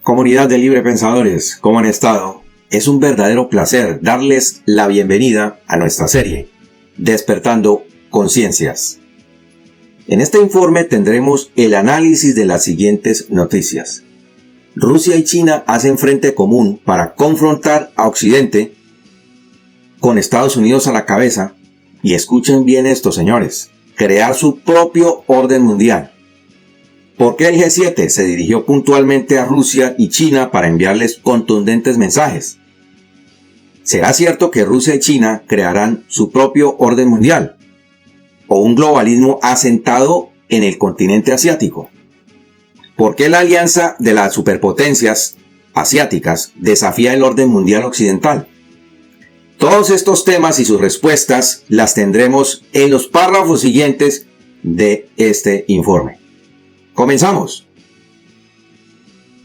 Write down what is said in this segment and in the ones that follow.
Comunidad de libre pensadores, ¿cómo han estado? Es un verdadero placer darles la bienvenida a nuestra serie, Despertando Conciencias. En este informe tendremos el análisis de las siguientes noticias. Rusia y China hacen frente común para confrontar a Occidente con Estados Unidos a la cabeza, y escuchen bien esto, señores, crear su propio orden mundial. ¿Por qué el G7 se dirigió puntualmente a Rusia y China para enviarles contundentes mensajes? ¿Será cierto que Rusia y China crearán su propio orden mundial? ¿O un globalismo asentado en el continente asiático? ¿Por qué la alianza de las superpotencias asiáticas desafía el orden mundial occidental? Todos estos temas y sus respuestas las tendremos en los párrafos siguientes de este informe. ¡Comenzamos!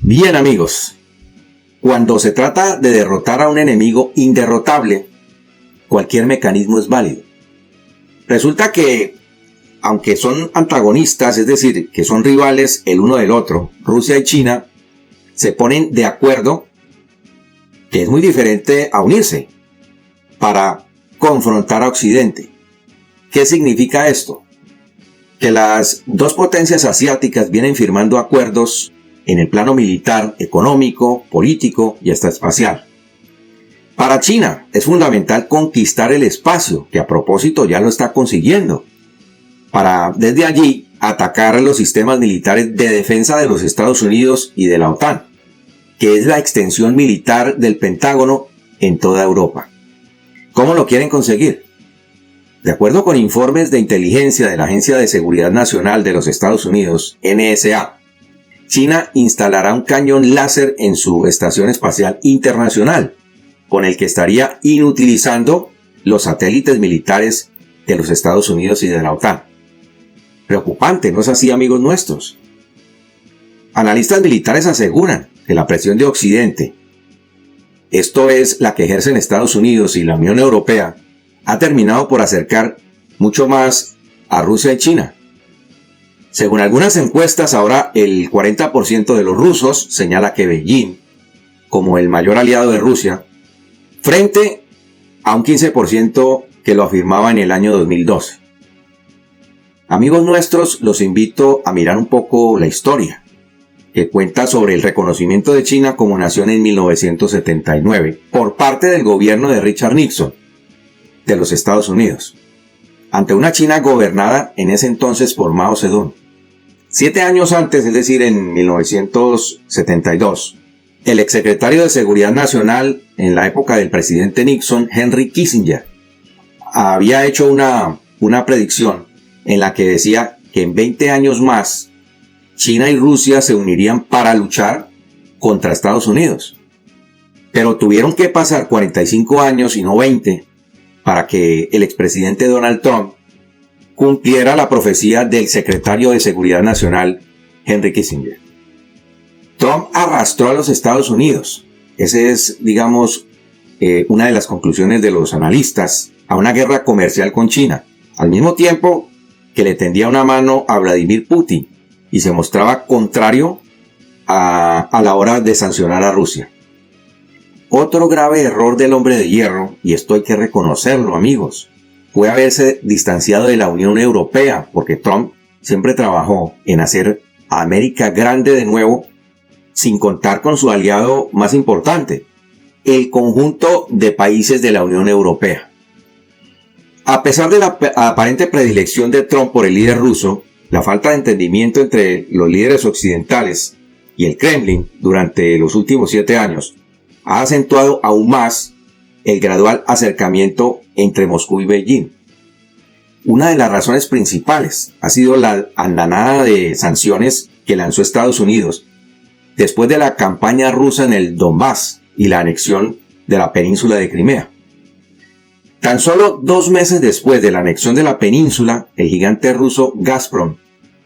Bien, amigos, cuando se trata de derrotar a un enemigo inderrotable, cualquier mecanismo es válido. Resulta que, aunque son antagonistas, es decir, que son rivales el uno del otro, Rusia y China se ponen de acuerdo, que es muy diferente a unirse, para confrontar a Occidente. ¿Qué significa esto? Que las dos potencias asiáticas vienen firmando acuerdos en el plano militar, económico, político y hasta espacial. Para China es fundamental conquistar el espacio, que a propósito ya lo está consiguiendo, para desde allí atacar los sistemas militares de defensa de los Estados Unidos y de la OTAN, que es la extensión militar del Pentágono en toda Europa. ¿Cómo lo quieren conseguir? De acuerdo con informes de inteligencia de la Agencia de Seguridad Nacional de los Estados Unidos, NSA, China instalará un cañón láser en su Estación Espacial Internacional, con el que estaría inutilizando los satélites militares de los Estados Unidos y de la OTAN. Preocupante, ¿no es así, amigos nuestros? Analistas militares aseguran que la presión de Occidente, esto es la que ejercen Estados Unidos y la Unión Europea, ha terminado por acercar mucho más a Rusia y China. Según algunas encuestas, ahora el 40% de los rusos señala que Beijing, como el mayor aliado de Rusia, frente a un 15% que lo afirmaba en el año 2012. Amigos nuestros, los invito a mirar un poco la historia, que cuenta sobre el reconocimiento de China como nación en 1979 por parte del gobierno de Richard Nixon de los Estados Unidos, ante una China gobernada en ese entonces por Mao Zedong. 7 años antes, es decir, en 1972, el exsecretario de Seguridad Nacional en la época del presidente Nixon, Henry Kissinger, había hecho una predicción en la que decía que en 20 años más China y Rusia se unirían para luchar contra Estados Unidos. Pero tuvieron que pasar 45 años y no 20 para que el expresidente Donald Trump cumpliera la profecía del secretario de Seguridad Nacional, Henry Kissinger. Trump arrastró a los Estados Unidos. Esa es, digamos, una de las conclusiones de los analistas, a una guerra comercial con China, al mismo tiempo que le tendía una mano a Vladimir Putin y se mostraba contrario a la hora de sancionar a Rusia. Otro grave error del hombre de hierro, y esto hay que reconocerlo, amigos, fue haberse distanciado de la Unión Europea, porque Trump siempre trabajó en hacer a América grande de nuevo, sin contar con su aliado más importante, el conjunto de países de la Unión Europea. A pesar de la aparente predilección de Trump por el líder ruso, la falta de entendimiento entre los líderes occidentales y el Kremlin durante los últimos 7 años ha acentuado aún más el gradual acercamiento entre Moscú y Beijing. Una de las razones principales ha sido la andanada de sanciones que lanzó Estados Unidos después de la campaña rusa en el Donbass y la anexión de la península de Crimea. Tan solo 2 meses después de la anexión de la península, el gigante ruso Gazprom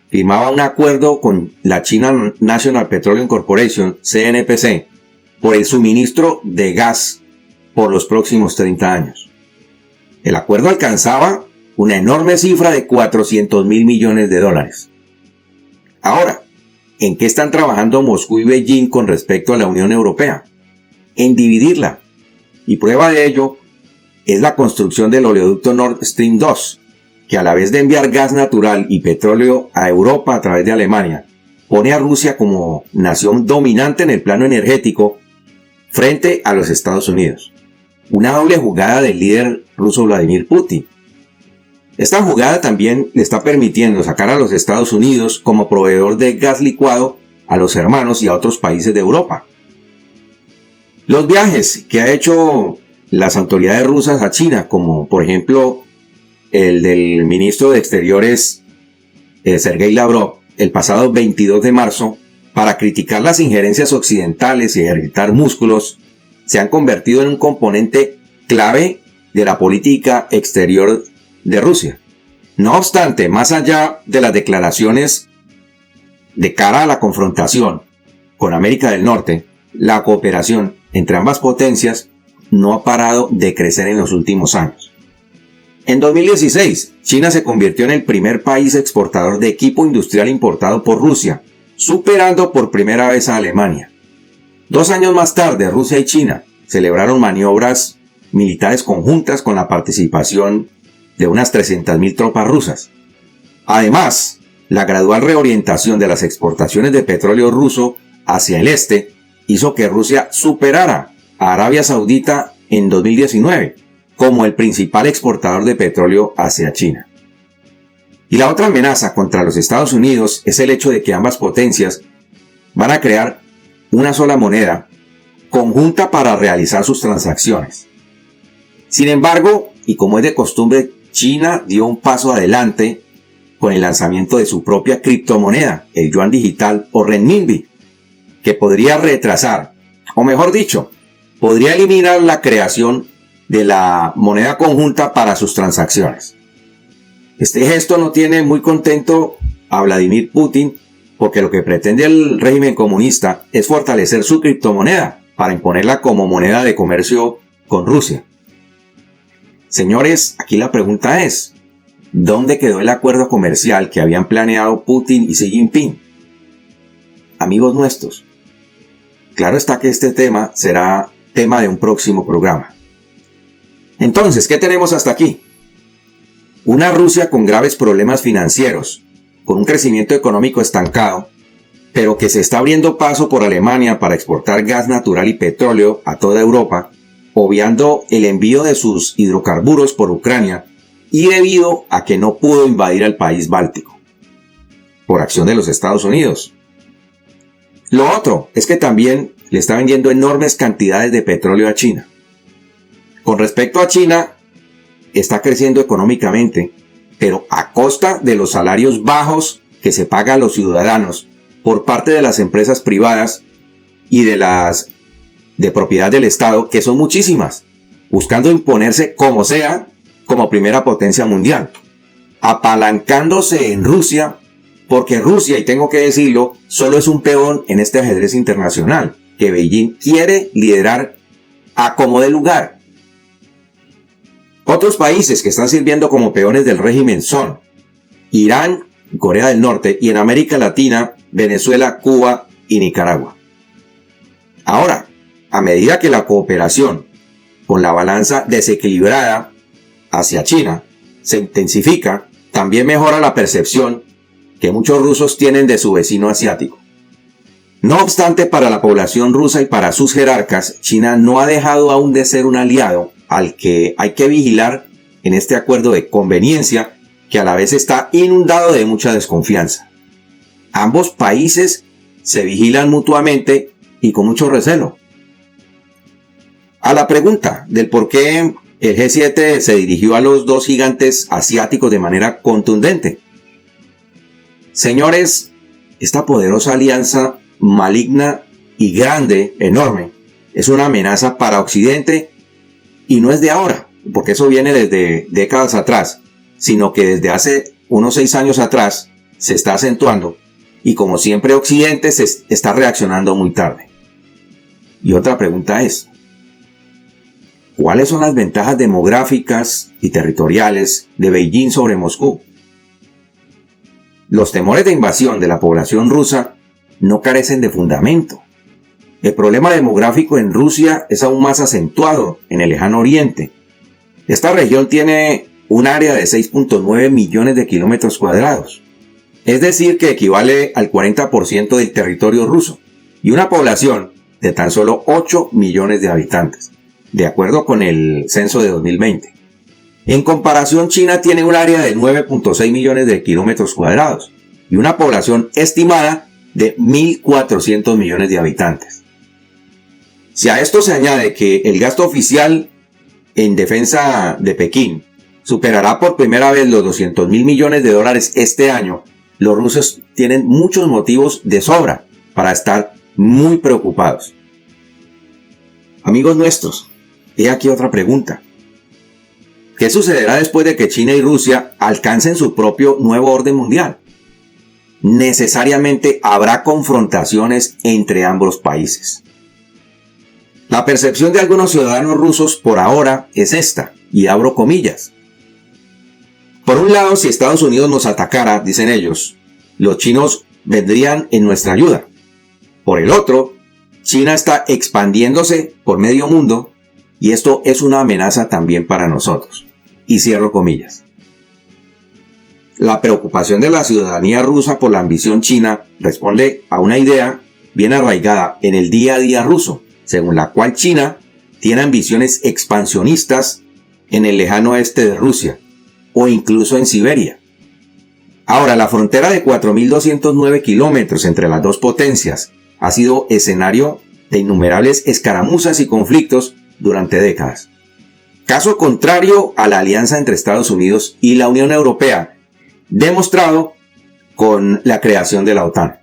firmaba un acuerdo con la China National Petroleum Corporation, CNPC, por el suministro de gas por los próximos 30 años. El acuerdo alcanzaba una enorme cifra de $400.000 millones. Ahora, ¿En qué están trabajando Moscú y Beijing con respecto a la Unión Europea? En dividirla. Y prueba de ello es la construcción del oleoducto Nord Stream 2, que a la vez de enviar gas natural y petróleo a Europa a través de Alemania, pone a Rusia como nación dominante en el plano energético frente a los Estados Unidos. Una doble jugada del líder ruso Vladimir Putin. Esta jugada también le está permitiendo sacar a los Estados Unidos como proveedor de gas licuado a los hermanos y a otros países de Europa. Los viajes que ha hecho las autoridades rusas a China, como por ejemplo el del ministro de Exteriores Sergei Lavrov, el pasado 22 de marzo, para criticar las injerencias occidentales y ejercitar músculos, se han convertido en un componente clave de la política exterior de Rusia. No obstante, más allá de las declaraciones de cara a la confrontación con América del Norte, la cooperación entre ambas potencias no ha parado de crecer en los últimos años. En 2016, China se convirtió en el primer país exportador de equipo industrial importado por Rusia, superando por primera vez a Alemania. 2 años más tarde, Rusia y China celebraron maniobras militares conjuntas con la participación de unas 300.000 tropas rusas. Además, la gradual reorientación de las exportaciones de petróleo ruso hacia el este hizo que Rusia superara a Arabia Saudita en 2019 como el principal exportador de petróleo hacia China. Y la otra amenaza contra los Estados Unidos es el hecho de que ambas potencias van a crear una sola moneda conjunta para realizar sus transacciones. Sin embargo, y como es de costumbre, China dio un paso adelante con el lanzamiento de su propia criptomoneda, el yuan digital o renminbi, que podría retrasar, o mejor dicho, podría eliminar la creación de la moneda conjunta para sus transacciones. Este gesto no tiene muy contento a Vladimir Putin, porque lo que pretende el régimen comunista es fortalecer su criptomoneda para imponerla como moneda de comercio con Rusia. Señores, aquí la pregunta es, ¿dónde quedó el acuerdo comercial que habían planeado Putin y Xi Jinping? Amigos nuestros, claro está que este tema será tema de un próximo programa. Entonces, ¿qué tenemos hasta aquí? Una Rusia con graves problemas financieros, con un crecimiento económico estancado, pero que se está abriendo paso por Alemania para exportar gas natural y petróleo a toda Europa, obviando el envío de sus hidrocarburos por Ucrania y debido a que no pudo invadir al país báltico, por acción de los Estados Unidos. Lo otro es que también le está vendiendo enormes cantidades de petróleo a China. Con respecto a China, está creciendo económicamente, pero a costa de los salarios bajos que se pagan a los ciudadanos por parte de las empresas privadas y de las de propiedad del Estado, que son muchísimas, buscando imponerse como sea como primera potencia mundial, apalancándose en Rusia, porque Rusia, y tengo que decirlo, solo es un peón en este ajedrez internacional que Beijing quiere liderar a como dé lugar. Otros países que están sirviendo como peones del régimen son Irán, Corea del Norte y en América Latina, Venezuela, Cuba y Nicaragua. Ahora, a medida que la cooperación con la balanza desequilibrada hacia China se intensifica, también mejora la percepción que muchos rusos tienen de su vecino asiático. No obstante, para la población rusa y para sus jerarcas, China no ha dejado aún de ser un aliado al que hay que vigilar en este acuerdo de conveniencia que a la vez está inundado de mucha desconfianza. Ambos países se vigilan mutuamente y con mucho recelo. A la pregunta del por qué el G7 se dirigió a los dos gigantes asiáticos de manera contundente. Señores, esta poderosa alianza maligna y grande, enorme, es una amenaza para Occidente y no es de ahora, porque eso viene desde décadas atrás, sino que desde hace unos 6 años atrás se está acentuando y como siempre Occidente se está reaccionando muy tarde. Y otra pregunta es, ¿cuáles son las ventajas demográficas y territoriales de Beijing sobre Moscú? Los temores de invasión de la población rusa no carecen de fundamento. El problema demográfico en Rusia es aún más acentuado en el lejano oriente. Esta región tiene un área de 6.9 millones de kilómetros cuadrados, es decir, que equivale al 40% del territorio ruso, y una población de tan solo 8 millones de habitantes, de acuerdo con el censo de 2020. En comparación, China tiene un área de 9.6 millones de kilómetros cuadrados y una población estimada de 1.400 millones de habitantes. Si a esto se añade que el gasto oficial en defensa de Pekín superará por primera vez los 200.000 millones de dólares este año, los rusos tienen muchos motivos de sobra para estar muy preocupados. Amigos nuestros, he aquí otra pregunta. ¿Qué sucederá después de que China y Rusia alcancen su propio nuevo orden mundial? Necesariamente habrá confrontaciones entre ambos países. La percepción de algunos ciudadanos rusos por ahora es esta, y abro comillas. Por un lado, si Estados Unidos nos atacara, dicen ellos, los chinos vendrían en nuestra ayuda. Por el otro, China está expandiéndose por medio mundo y esto es una amenaza también para nosotros. Y cierro comillas. La preocupación de la ciudadanía rusa por la ambición china responde a una idea bien arraigada en el día a día ruso, según la cual China tiene ambiciones expansionistas en el lejano oeste de Rusia o incluso en Siberia. Ahora, la frontera de 4.209 kilómetros entre las dos potencias ha sido escenario de innumerables escaramuzas y conflictos durante décadas. Caso contrario a la alianza entre Estados Unidos y la Unión Europea, demostrado con la creación de la OTAN.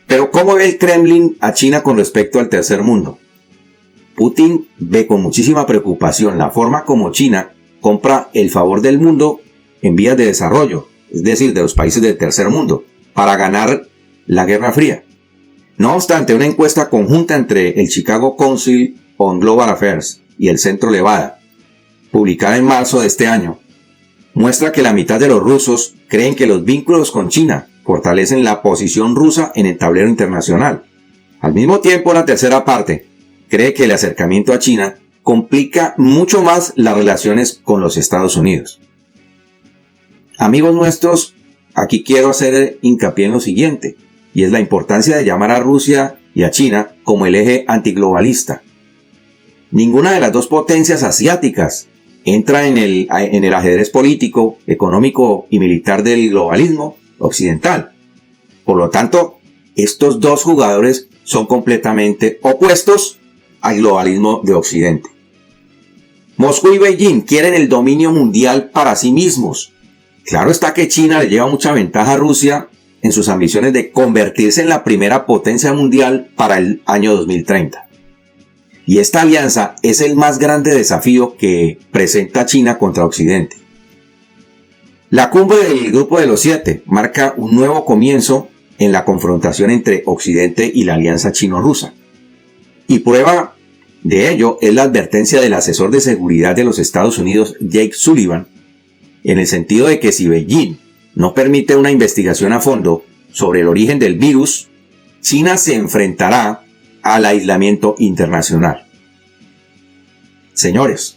Pero ¿cómo ve el Kremlin a China con respecto al tercer mundo? Putin ve con muchísima preocupación la forma como China compra el favor del mundo en vías de desarrollo, es decir, de los países del tercer mundo, para ganar la Guerra Fría. No obstante, una encuesta conjunta entre el Chicago Council on Global Affairs y el Centro Levada, publicada en marzo de este año, muestra que la mitad de los rusos creen que los vínculos con China fortalecen la posición rusa en el tablero internacional. Al mismo tiempo, la tercera parte cree que el acercamiento a China complica mucho más las relaciones con los Estados Unidos. Amigos nuestros, aquí quiero hacer hincapié en lo siguiente, y es la importancia de llamar a Rusia y a China como el eje antiglobalista. Ninguna de las dos potencias asiáticas entra en el ajedrez político, económico y militar del globalismo occidental. Por lo tanto, estos dos jugadores son completamente opuestos al globalismo de Occidente. Moscú y Beijing quieren el dominio mundial para sí mismos. Claro está que China le lleva mucha ventaja a Rusia en sus ambiciones de convertirse en la primera potencia mundial para el año 2030. Y esta alianza es el más grande desafío que presenta China contra Occidente. La cumbre del Grupo de los Siete marca un nuevo comienzo en la confrontación entre Occidente y la alianza chino-rusa. Y prueba de ello es la advertencia del asesor de seguridad de los Estados Unidos, Jake Sullivan, en el sentido de que si Beijing no permite una investigación a fondo sobre el origen del virus, China se enfrentará al aislamiento internacional. Señores,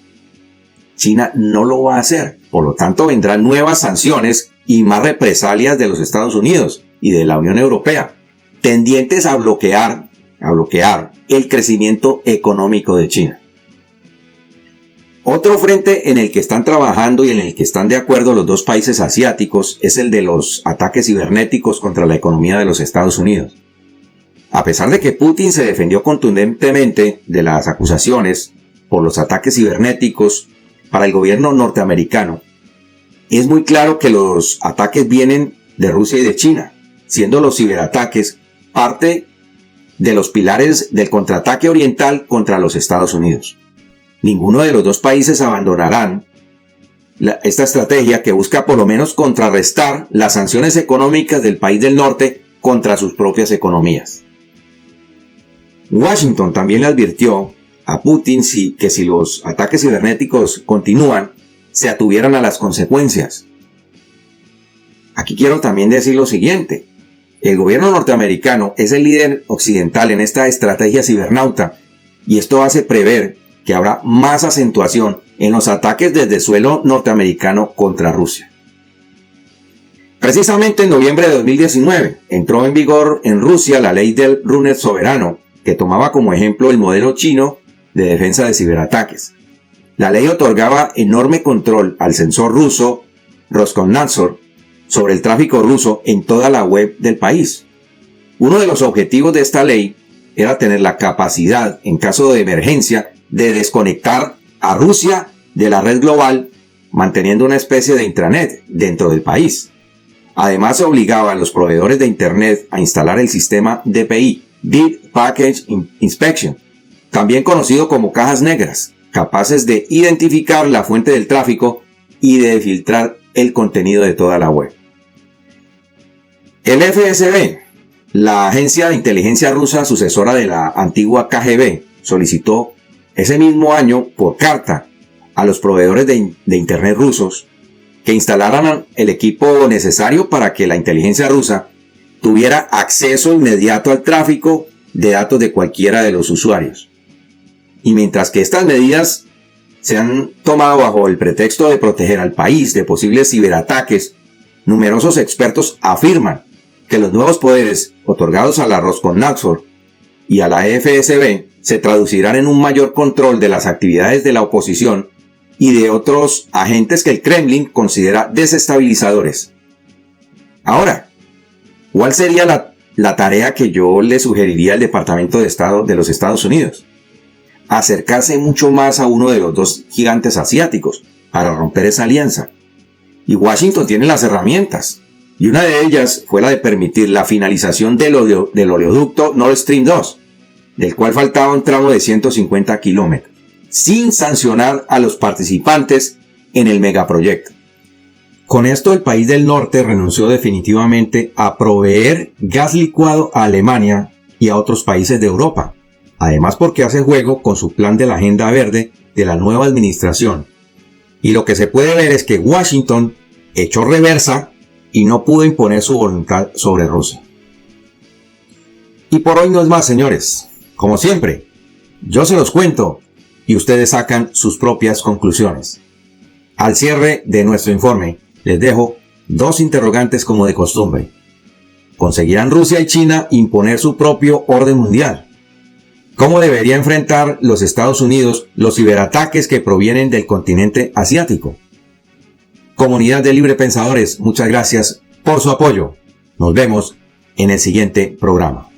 China no lo va a hacer, por lo tanto vendrán nuevas sanciones y más represalias de los Estados Unidos y de la Unión Europea, tendientes a bloquear el crecimiento económico de China. Otro frente en el que están trabajando y en el que están de acuerdo los dos países asiáticos es el de los ataques cibernéticos contra la economía de los Estados Unidos. A pesar de que Putin se defendió contundentemente de las acusaciones por los ataques cibernéticos para el gobierno norteamericano, es muy claro que los ataques vienen de Rusia y de China, siendo los ciberataques parte de los pilares del contraataque oriental contra los Estados Unidos. Ninguno de los dos países abandonarán esta estrategia que busca por lo menos contrarrestar las sanciones económicas del país del norte contra sus propias economías. Washington también le advirtió a Putin que si los ataques cibernéticos continúan, se atuvieran a las consecuencias. Aquí quiero también decir lo siguiente. El gobierno norteamericano es el líder occidental en esta estrategia cibernauta y esto hace prever que habrá más acentuación en los ataques desde suelo norteamericano contra Rusia. Precisamente en noviembre de 2019 entró en vigor en Rusia la ley del Runner soberano, que tomaba como ejemplo el modelo chino de defensa de ciberataques. La ley otorgaba enorme control al censor ruso Roskomnadzor sobre el tráfico ruso en toda la web del país. Uno de los objetivos de esta ley era tener la capacidad, en caso de emergencia, de desconectar a Rusia de la red global, manteniendo una especie de intranet dentro del país. Además, se obligaba a los proveedores de Internet a instalar el sistema DPI, Deep Packet Inspection, también conocido como cajas negras, capaces de identificar la fuente del tráfico y de filtrar el contenido de toda la web. El FSB, la agencia de inteligencia rusa sucesora de la antigua KGB, solicitó ese mismo año por carta a los proveedores de Internet rusos que instalaran el equipo necesario para que la inteligencia rusa tuviera acceso inmediato al tráfico de datos de cualquiera de los usuarios. Y mientras que estas medidas se han tomado bajo el pretexto de proteger al país de posibles ciberataques, numerosos expertos afirman que los nuevos poderes otorgados a la Roskomnadzor y a la FSB se traducirán en un mayor control de las actividades de la oposición y de otros agentes que el Kremlin considera desestabilizadores. Ahora, ¿cuál sería la tarea que yo le sugeriría al Departamento de Estado de los Estados Unidos? Acercarse mucho más a uno de los dos gigantes asiáticos para romper esa alianza. Y Washington tiene las herramientas, y una de ellas fue la de permitir la finalización del oleoducto Nord Stream 2, del cual faltaba un tramo de 150 kilómetros, sin sancionar a los participantes en el megaproyecto. Con esto el país del norte renunció definitivamente a proveer gas licuado a Alemania y a otros países de Europa, además porque hace juego con su plan de la Agenda Verde de la nueva administración. Y lo que se puede ver es que Washington echó reversa y no pudo imponer su voluntad sobre Rusia. Y por hoy no es más, señores. Como siempre, yo se los cuento y ustedes sacan sus propias conclusiones. Al cierre de nuestro informe, les dejo dos interrogantes como de costumbre. ¿Conseguirán Rusia y China imponer su propio orden mundial? ¿Cómo debería enfrentar los Estados Unidos los ciberataques que provienen del continente asiático? Comunidad de Libre Pensadores, muchas gracias por su apoyo. Nos vemos en el siguiente programa.